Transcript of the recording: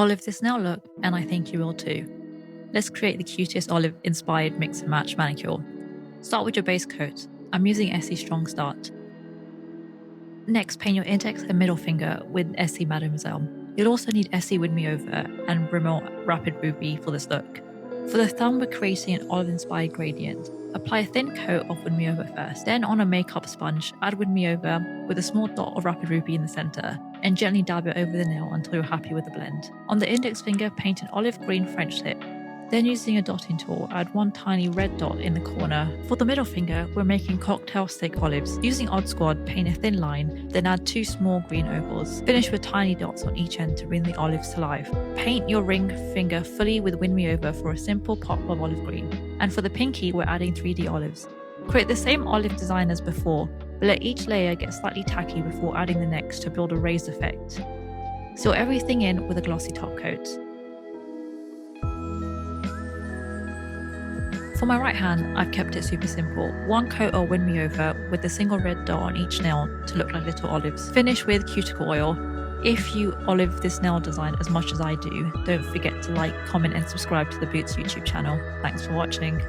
Olive this nail look, and I think you will too. Let's create the cutest olive inspired mix and match manicure. Start with your base coat. I'm using Essie Strong Start. Next, paint your index and middle finger with Essie Mademoiselle. You'll also need Essie Win Me Over and Rimmel Rapid Ruby for this look. For the thumb, we're creating an olive-inspired gradient. Apply a thin coat of Win Me Over first. Then on a makeup sponge, add Win Me Over with a small dot of Rapid Ruby in the center, and gently dab it over the nail until you're happy with the blend. On the index finger, paint an olive green French tip. Then using a dotting tool, add one tiny red dot in the corner. For the middle finger, we're making cocktail stick olives. Using Odd Squad, paint a thin line, then add 2 small green ovals. Finish with tiny dots on each end to bring the olives to life. Paint your ring finger fully with Win Me Over for a simple pop of olive green. And for the pinky, we're adding 3D olives. Create the same olive design as before, but let each layer get slightly tacky before adding the next to build a raised effect. Seal everything in with a glossy top coat. For my right hand, I've kept it super simple. One coat of Win Me Over with a single red dot on each nail to look like little olives. Finish with cuticle oil. If you olive this nail design as much as I do, don't forget to like, comment and subscribe to the Boots YouTube channel. Thanks for watching.